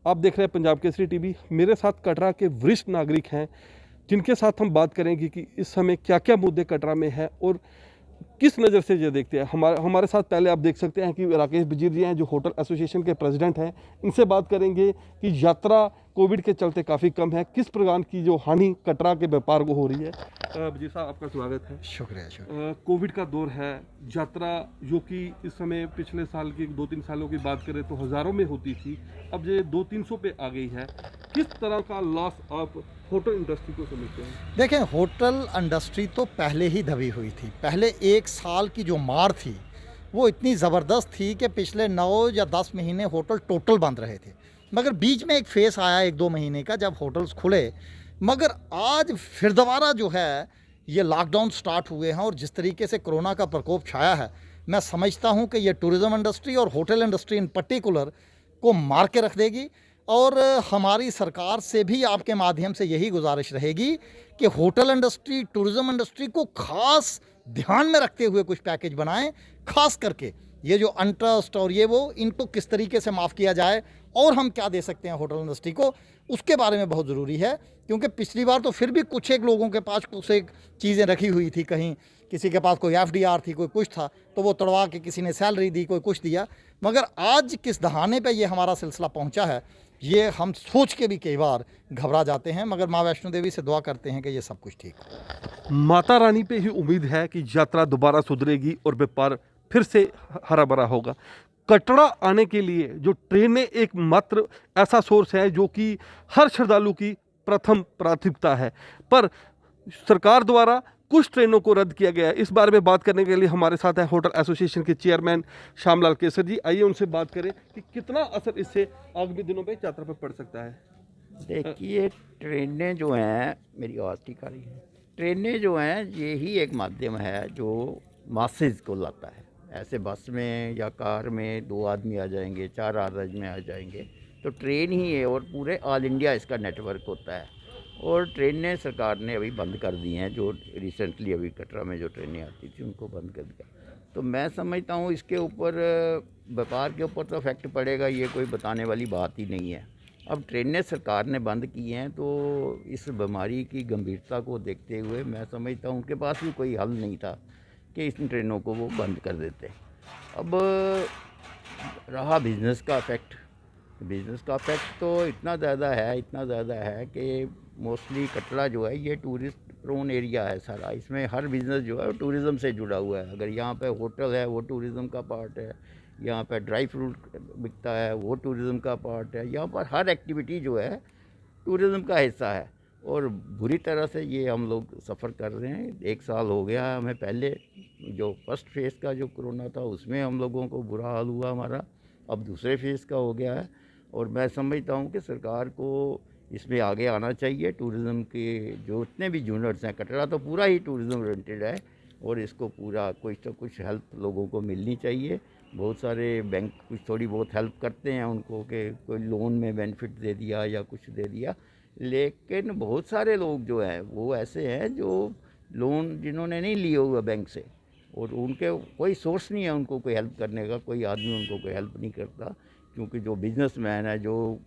आप देख रहे हैं पंजाब केसरी टीवी। मेरे साथ कटरा के वरिष्ठ नागरिक हैं जिनके साथ हम बात करेंगे कि इस समय क्या क्या मुद्दे कटरा में हैं और किस नज़र से ये देखते हैं। हमारे साथ पहले आप देख सकते हैं कि राकेश बजीर जी हैं जो होटल एसोसिएशन के प्रेसिडेंट हैं। इनसे बात करेंगे कि यात्रा कोविड के चलते काफ़ी कम है, किस प्रकार की जो हानि कटरा के व्यापार को हो रही है। बजीर साहब आपका स्वागत है। शुक्रिया। कोविड का दौर है, यात्रा जो कि इस समय पिछले साल की 2-3 सालों की बात करें तो हज़ारों में होती थी, अब ये 200-300 पे आ गई है। किस तरह का लॉस आप होटल इंडस्ट्री को समझते हैं? देखें, होटल इंडस्ट्री तो पहले ही दबी हुई थी। पहले 1 साल की जो मार थी वो इतनी ज़बरदस्त थी कि पिछले 9 या 10 महीने होटल टोटल बंद रहे थे। मगर बीच में एक फेस आया 1-2 महीने का जब होटल्स खुले। मगर आज फिर दोबारा जो है ये लॉकडाउन स्टार्ट हुए हैं और जिस तरीके से कोरोना का प्रकोप छाया है, मैं समझता हूँ कि ये टूरिज़्म इंडस्ट्री और होटल इंडस्ट्री इन पर्टिकुलर को मार के रख देगी। और हमारी सरकार से भी आपके माध्यम से यही गुजारिश रहेगी कि होटल इंडस्ट्री, टूरिज़्म इंडस्ट्री को ख़ास ध्यान में रखते हुए कुछ पैकेज बनाएं। ख़ास करके ये जो अनट्रस्ट और ये वो, इनको किस तरीके से माफ़ किया जाए और हम क्या दे सकते हैं होटल इंडस्ट्री को, उसके बारे में बहुत ज़रूरी है। क्योंकि पिछली बार तो फिर भी कुछ एक लोगों के पास कुछ एक चीज़ें रखी हुई थी, कहीं किसी के पास कोई FDR थी, कोई कुछ था, तो वो तड़वा के किसी ने सैलरी दी, कोई कुछ दिया। मगर आज किस दहाने पे ये हमारा सिलसिला पहुंचा है, ये हम सोच के भी कई बार घबरा जाते हैं। मगर माँ वैष्णो देवी से दुआ करते हैं कि ये सब कुछ ठीक हो। माता रानी पे ही उम्मीद है कि यात्रा दोबारा सुधरेगी और व्यापार फिर से हरा भरा होगा। कटरा आने के लिए जो ट्रेनें एकमात्र ऐसा सोर्स है जो कि हर श्रद्धालु की प्रथम प्राथमिकता है, पर सरकार द्वारा कुछ ट्रेनों को रद्द किया गया है। इस बारे में बात करने के लिए हमारे साथ है होटल एसोसिएशन के चेयरमैन श्यामलाल केसर जी। आइए उनसे बात करें कि कितना असर इससे आगामी दिनों में यात्रा पर पड़ सकता है। देखिए, ट्रेनें जो हैं, मेरी आवाज़ ठीक आ रही है? ट्रेनें जो हैं ये ही एक माध्यम है जो मासेस को लाता है। ऐसे बस में या कार में 2 आदमी आ जाएंगे, 4 आदमी आ जाएंगे, तो ट्रेन ही है और पूरे ऑल इंडिया इसका नेटवर्क होता है। और ट्रेनें सरकार ने अभी बंद कर दी हैं, जो रिसेंटली अभी कटरा में जो ट्रेनें आती थी उनको बंद कर दिया। तो मैं समझता हूँ इसके ऊपर व्यापार के ऊपर तो इफेक्ट पड़ेगा, ये कोई बताने वाली बात ही नहीं है। अब ट्रेनें सरकार ने बंद की हैं तो इस बीमारी की गंभीरता को देखते हुए मैं समझता हूँ उनके पास भी कोई हल नहीं था कि इन ट्रेनों को वो बंद कर देते। अब रहा बिज़नेस का इफेक्ट तो इतना ज़्यादा है कि मोस्टली कटरा जो है ये टूरिस्ट प्रोन एरिया है सारा। इसमें हर बिज़नेस जो है वो टूरिज़्म से जुड़ा हुआ है। अगर यहाँ पे होटल है वो टूरिज़्म का पार्ट है, यहाँ पे ड्राई फ्रूट बिकता है वो टूरिज़्म का पार्ट है। यहाँ पर हर एक्टिविटी जो है टूरिज़्म का हिस्सा है और बुरी तरह से ये हम लोग सफ़र कर रहे हैं। 1 साल हो गया है हमें। पहले जो फर्स्ट फेज़ का जो कोरोना था उसमें हम लोगों को बुरा हाल हुआ हमारा, अब दूसरे फेज़ का हो गया है। और मैं समझता हूँ कि सरकार को इसमें आगे आना चाहिए। टूरिज़्म के जो इतने भी यूनिट्स हैं, कटरा तो पूरा ही टूरिज़्म ओरिएंटेड है और इसको पूरा कुछ तो कुछ हेल्प लोगों को मिलनी चाहिए। बहुत सारे बैंक कुछ थोड़ी बहुत हेल्प करते हैं उनको कि कोई लोन में बेनिफिट दे दिया या कुछ दे दिया, लेकिन बहुत सारे लोग जो हैं वो ऐसे हैं जो लोन जिन्होंने नहीं लिए हुआ बैंक से और उनके कोई सोर्स नहीं है उनको कोई हेल्प करने का, कोई आदमी उनको कोई हेल्प नहीं करता। क्योंकि जो बिजनेसमैन है, जो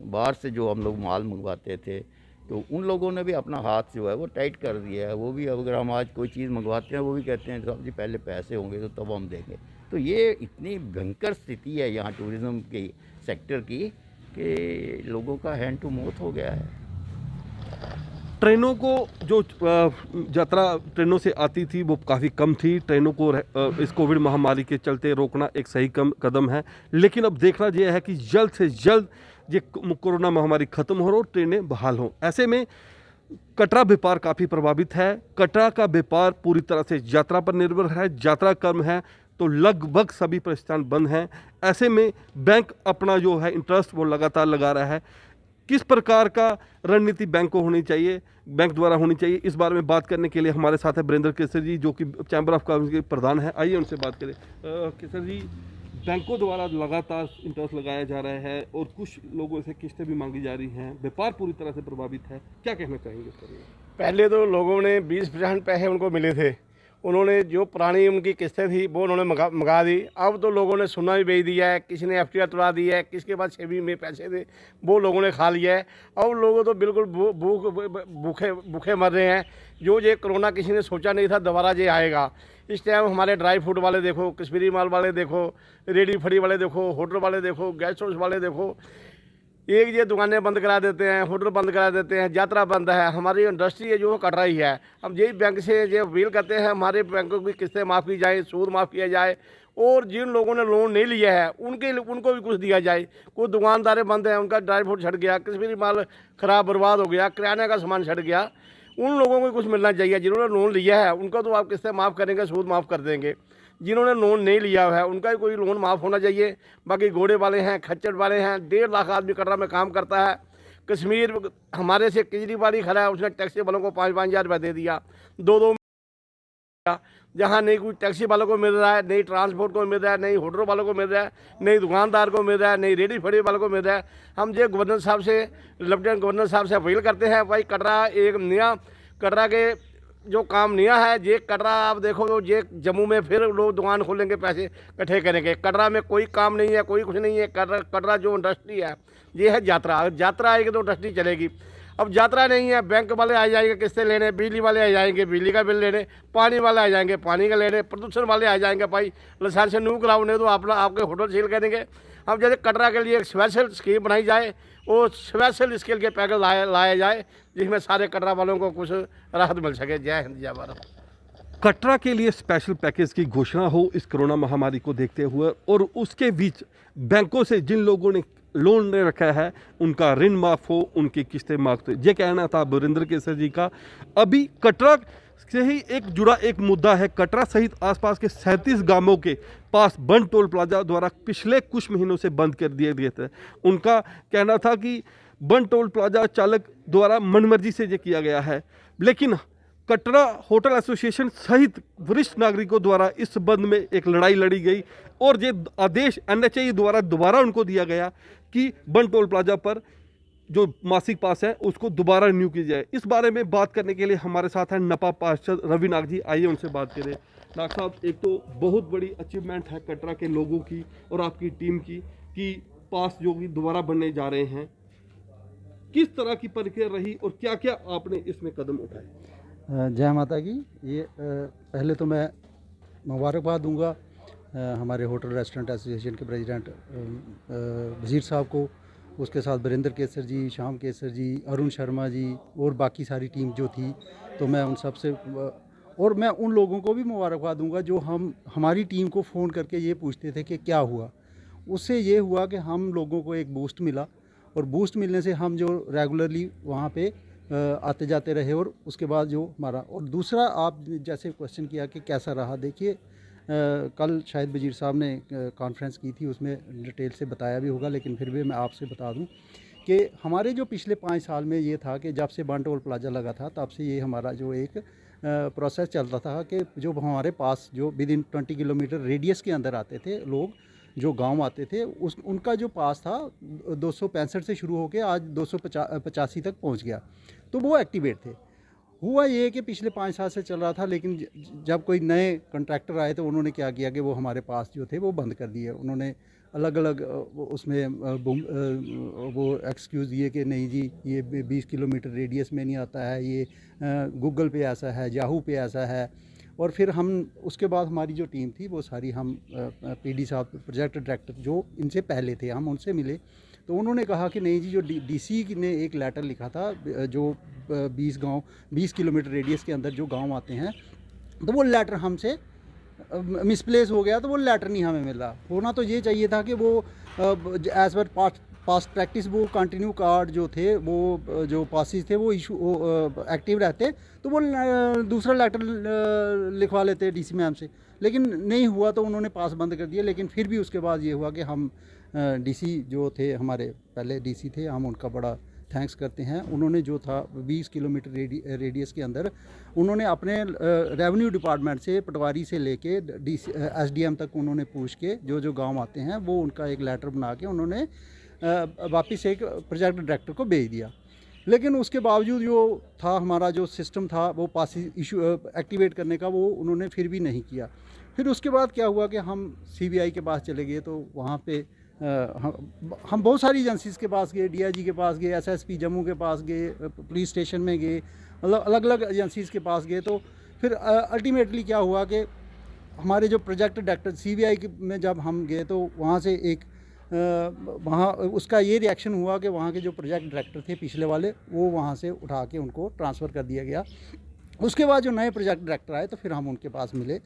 बाहर से जो हम लोग माल मंगवाते थे, तो उन लोगों ने भी अपना हाथ जो है वो टाइट कर दिया है। वो भी अगर हम आज कोई चीज़ मंगवाते हैं वो भी कहते हैं साहब जी पहले पैसे होंगे तो तब हम देंगे। तो ये इतनी भयंकर स्थिति है यहाँ टूरिज़्म की सेक्टर की कि लोगों का हैंड टू माउथ हो गया है। ट्रेनों को जो यात्रा ट्रेनों से आती थी वो काफ़ी कम थी। ट्रेनों को इस कोविड महामारी के चलते रोकना एक सही कदम है, लेकिन अब देखना यह है कि जल्द से जल्द ये कोरोना महामारी ख़त्म हो और ट्रेनें बहाल हों। ऐसे में कटरा व्यापार काफ़ी प्रभावित है। कटरा का व्यापार पूरी तरह से यात्रा पर निर्भर है। यात्रा कम है तो लगभग सभी प्रतिष्ठान बंद हैं। ऐसे में बैंक अपना जो है इंटरेस्ट वो लगातार लगा रहा है। किस प्रकार का रणनीति बैंक को होनी चाहिए, बैंक द्वारा होनी चाहिए, इस बारे में बात करने के लिए हमारे साथ है वीरेंद्र केसर जी जो कि चैम्बर ऑफ कॉमर्स के प्रधान हैं। आइए उनसे बात करें। केसर जी, बैंकों द्वारा लगातार इंटरेस्ट लगाया जा रहा है और कुछ लोगों से किस्तें भी मांगी जा रही हैं, व्यापार पूरी तरह से प्रभावित है, क्या कहना चाहेंगे इस पर? पहले तो लोगों ने 20% पैसे उनको मिले थे उन्होंने जो पुरानी उनकी किस्तें थी वो उन्होंने मंगा दी। अब तो लोगों ने सोना भी बेच दिया है, किसी ने एफटीआर तुड़ा दी है, किसके पास छेवी में पैसे थे वो लोगों ने खा लिया है। अब लोगों तो बिल्कुल भूखे भूखे मर रहे हैं। जो ये कोरोना किसी ने सोचा नहीं था दोबारा ये आएगा। इस टाइम हमारे ड्राई फ्रूट वाले देखो, कश्मीरी माल वाले देखो, रेडी फड़ी वाले देखो, होटल वाले देखो, गेस्ट हाउस वाले देखो, एक ये दुकानें बंद करा देते हैं, होटल बंद करा देते हैं, यात्रा बंद है। हमारी इंडस्ट्री है जो कट रही है। हम यही बैंक से ये अपील करते हैं हमारे बैंकों की किस्तें माफ़ की जाए, सूद माफ़ किया जाए, और जिन लोगों ने लोन नहीं लिया है उनको भी कुछ दिया जाए। कुछ दुकानदारें बंद हैं, उनका ड्राई फ्रूट छट गया, कश्मीरी माल ख़राब बर्बाद हो गया, किराने का सामान छट गया, उन लोगों को कुछ मिलना चाहिए। जिन्होंने लोन लिया है उनको तो आप किस्तें माफ़ करेंगे, सूद माफ़ कर देंगे। जिन्होंने लोन नहीं लिया है उनका भी कोई लोन माफ़ होना चाहिए। बाकी घोड़े वाले हैं, खच्चर वाले हैं, 1.5 लाख आदमी कटरा में काम करता है। कश्मीर हमारे से केजरीवाल ही खड़ा है, उसने टैक्सी वालों को 5-5 हज़ार रुपये दे दिया, 2-2 जहाँ नहीं कुछ टैक्सी वालों को मिल रहा है, नहीं ट्रांसपोर्ट को मिल रहा है, नहीं होटल वालों को मिल रहा है, नहीं दुकानदार को मिल रहा है, नहीं रेडी फड़ी वालों को मिल रहा है। हम ये गवर्नर साहब से, लेफ्टिनेंट गवर्नर साहब से अपील करते हैं, भाई कटरा एक नया, कटरा के जो काम नया है ये कटरा आप देखो तो ये जम्मू में फिर लोग दुकान खोलेंगे, पैसे इकट्ठे करेंगे। कटरा में कोई काम नहीं है, कोई कुछ नहीं है। कटरा जो इंडस्ट्री है ये है यात्रा। अगर यात्रा आएगी तो इंडस्ट्री चलेगी। अब यात्रा नहीं है, बैंक वाले आ जाएंगे किस्तें लेने, बिजली वाले आ जाएंगे बिजली का बिल लेने, पानी वाले आ जाएंगे पानी का लेने, प्रदूषण वाले आ जाएंगे भाई लाइसेंस न्यू कराओ, नहीं तो आपके होटल सील करेंगे। अब जैसे कटरा के लिए एक स्पेशल स्कीम बनाई जाए और स्पेशल स्किल के पैकेज लाया जाए जिसमें सारे कटरा वालों को कुछ राहत मिल सके। जय हिंद जय भारत। कटरा के लिए स्पेशल पैकेज की घोषणा हो इस कोरोना महामारी को देखते हुए, और उसके बीच बैंकों से जिन लोगों ने लोन ले रखा है उनका ऋण माफ हो, उनकी किस्तें माफ हो। ये कहना था वीरेंद्र केसर जी का। अभी कटरा से ही एक जुड़ा एक मुद्दा है। कटरा सहित आसपास के 37 गांवों के पास बंद टोल प्लाजा द्वारा पिछले कुछ महीनों से बंद कर दिए गए थे। उनका कहना था कि बंद टोल प्लाजा चालक द्वारा मनमर्जी से ये किया गया है, लेकिन कटरा होटल एसोसिएशन सहित वरिष्ठ नागरिकों द्वारा इस संबंध में एक लड़ाई लड़ी गई और ये आदेश NHAI द्वारा दोबारा उनको दिया गया कि बंद टोल प्लाजा पर जो मासिक पास है उसको दोबारा रिन्यू की जाए। इस बारे में बात करने के लिए हमारे साथ हैं नपा पार्षद रवि नाग जी। आइए उनसे बात करें। नाग साहब, एक तो बहुत बड़ी अचीवमेंट है कटरा के लोगों की और आपकी टीम की कि पास जो भी दोबारा बनने जा रहे हैं, किस तरह की प्रक्रिया रही और क्या क्या आपने इसमें कदम उठाए? जय माता की। ये पहले तो मैं मुबारकबाद दूंगा हमारे होटल रेस्टोरेंट एसोसिएशन के प्रेसिडेंट वज़ीर साहब को, उसके साथ वीरेंद्र केसर जी, श्याम केसर जी, अरुण शर्मा जी और बाकी सारी टीम जो थी। तो मैं उन सब से, और मैं उन लोगों को भी मुबारकबाद दूंगा जो हमारी टीम को फ़ोन करके ये पूछते थे कि क्या हुआ। उससे ये हुआ कि हम लोगों को एक बूस्ट मिला, और बूस्ट मिलने से हम जो रेगुलरली वहाँ पे आते जाते रहे, और उसके बाद जो हमारा, और दूसरा आप जैसे क्वेश्चन किया कि कैसा रहा, देखिए कल शायद वज़ीर साहब ने कॉन्फ्रेंस की थी, उसमें डिटेल से बताया भी होगा, लेकिन फिर भी मैं आपसे बता दूं कि हमारे जो पिछले 5 साल में ये था कि जब से बंद टोल प्लाजा लगा था तब से ये हमारा जो एक प्रोसेस चल रहा था कि जो हमारे पास जो विद इन 20 किलोमीटर रेडियस के अंदर आते थे लोग, जो गांव आते थे, उनका जो पास था 265 से शुरू होकर आज 285 तक पहुंच गया। तो वो एक्टिवेट थे। हुआ ये कि पिछले 5 साल से चल रहा था, लेकिन जब कोई नए कॉन्ट्रैक्टर आए तो उन्होंने क्या किया कि वो हमारे पास जो थे वो बंद कर दिए। उन्होंने अलग अलग उसमें वो एक्सक्यूज़ दिए कि नहीं जी ये 20 किलोमीटर रेडियस में नहीं आता है, ये गूगल पे ऐसा है, याहू पे ऐसा है। और फिर हम उसके बाद हमारी जो टीम थी वो सारी, हम PD साहब प्रोजेक्ट डायरेक्टर जो इनसे पहले थे, हम उनसे मिले तो उन्होंने कहा कि नहीं जी, जो DC ने एक लेटर लिखा था जो 20 किलोमीटर रेडियस के अंदर जो गांव आते हैं, तो वो लेटर हमसे मिसप्लेस हो गया, तो वो लेटर नहीं हमें मिला। होना तो ये चाहिए था कि वो एज पर पास्ट प्रैक्टिस वो कंटिन्यू कार्ड जो थे, वो जो पासिस थे वो इशू एक्टिव रहते, तो वो दूसरा लेटर लिखवा लेते DC मैम से, लेकिन नहीं हुआ तो उन्होंने पास बंद कर दिया। लेकिन फिर भी उसके बाद ये हुआ कि हम DC जो थे, हमारे पहले DC थे, हम उनका बड़ा थैंक्स करते हैं। उन्होंने जो था 20 किलोमीटर रेडियस के अंदर उन्होंने अपने रेवेन्यू डिपार्टमेंट से, पटवारी से लेके SDM तक उन्होंने पूछ के जो गांव आते हैं वो उनका एक लेटर बना के उन्होंने वापस एक प्रोजेक्ट डायरेक्टर को भेज दिया। लेकिन उसके बावजूद जो था हमारा जो सिस्टम था वो पास इशू एक्टिवेट करने का, वो उन्होंने फिर भी नहीं किया। फिर उसके बाद क्या हुआ कि हम सीबीआई के पास चले गए, तो वहाँ पे हम बहुत सारी एजेंसीज़ के पास गए, डीआईजी के पास गए, एसएसपी जम्मू के पास गए, पुलिस स्टेशन में गए, मतलब अलग अलग एजेंसीज़ के पास गए। तो फिर अल्टीमेटली क्या हुआ कि हमारे जो प्रोजेक्ट डायरेक्टर सीबीआई में जब हम गए तो वहाँ से एक वहाँ उसका ये रिएक्शन हुआ कि वहाँ के जो प्रोजेक्ट डायरेक्टर थे पिछले वाले, वो वहाँ से उठा के उनको ट्रांसफ़र कर दिया गया। उसके बाद जो नए प्रोजेक्ट डायरेक्टर आए तो फिर हम उनके पास मिले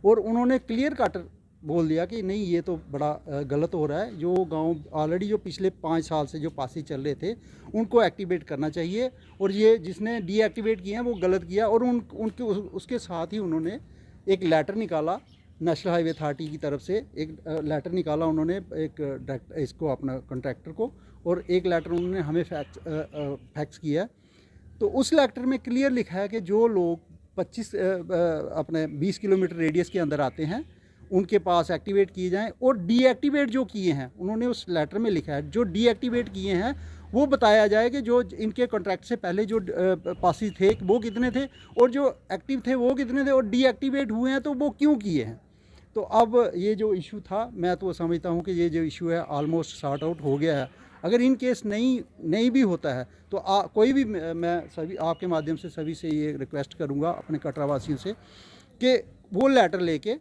और उन्होंने क्लियर कट बोल दिया कि नहीं, ये तो बड़ा गलत हो रहा है। जो गांव ऑलरेडी जो पिछले 5 साल से जो पासेज चल रहे थे उनको एक्टिवेट करना चाहिए, और ये जिसने डीएक्टिवेट किए हैं वो गलत किया। और उनके उसके साथ ही उन्होंने एक लेटर निकाला, नेशनल हाईवे अथॉरिटी की तरफ से एक लेटर निकाला उन्होंने एक इसको अपना कॉन्ट्रैक्टर को, और एक लेटर उन्होंने हमें फैक्स किया। तो उस लेटर में क्लियर लिखा है कि जो लोग 20 किलोमीटर रेडियस के अंदर आते हैं उनके पास एक्टिवेट किए जाएं, और डीएक्टिवेट जो किए हैं उन्होंने उस लेटर में लिखा है जो डीएक्टिवेट किए हैं वो बताया जाए कि जो इनके कॉन्ट्रैक्ट से पहले जो पासेज थे वो कितने थे और जो एक्टिव थे वो कितने थे, और डीएक्टिवेट हुए हैं तो वो क्यों किए हैं। तो अब ये जो इशू था, मैं तो समझता हूँ कि ये जो इशू है ऑलमोस्ट सॉर्ट आउट हो गया है। अगर इन केस नहीं भी होता है तो कोई भी, मैं सभी आपके माध्यम से सभी से ये रिक्वेस्ट करूँगा अपने कटरा वासियों से कि वो लेटर लेके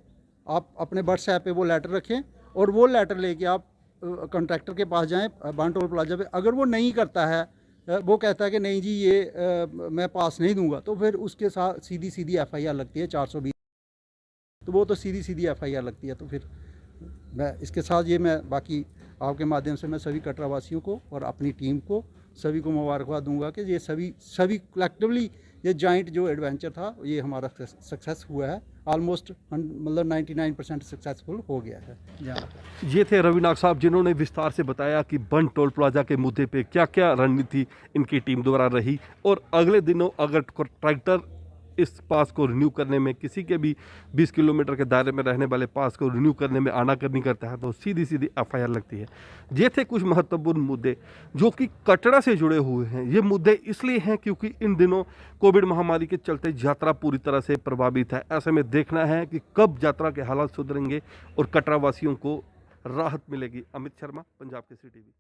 आप अपने व्हाट्सएप पे वो लेटर रखें, और वो लेटर लेके आप कॉन्ट्रैक्टर के पास जाएं बान टोल प्लाजा पे। अगर वो नहीं करता है, वो कहता है कि नहीं जी ये मैं पास नहीं दूंगा, तो फिर उसके साथ सीधी एफआईआर लगती है 420, तो वो तो सीधी एफआईआर लगती है। तो फिर मैं इसके साथ ये मैं बाकी आपके माध्यम से मैं सभी कटरा वासियों को और अपनी टीम को सभी को मुबारकबाद दूंगा कि ये सभी कलेक्टिवली ये जॉइंट जो एडवेंचर था ये हमारा सक्सेस हुआ है, ऑलमोस्ट मतलब 99% सक्सेसफुल हो गया है। ये थे रवि नाग साहब जिन्होंने विस्तार से बताया कि बन टोल प्लाजा के मुद्दे पे क्या क्या रणनीति इनकी टीम द्वारा रही, और अगले दिनों अगर ट्रैक्टर इस पास को रिन्यू करने में, किसी के भी 20 किलोमीटर के दायरे में रहने वाले पास को रिन्यू करने में आनाकानी करता है तो सीधी एफआईआर लगती है। ये थे कुछ महत्वपूर्ण मुद्दे जो कि कटरा से जुड़े हुए हैं। ये मुद्दे इसलिए हैं क्योंकि इन दिनों कोविड महामारी के चलते यात्रा पूरी तरह से प्रभावित है। ऐसे में देखना है कि कब यात्रा के हालात सुधरेंगे और कटरा वासियों को राहत मिलेगी। अमित शर्मा, पंजाब केसरी टीवी।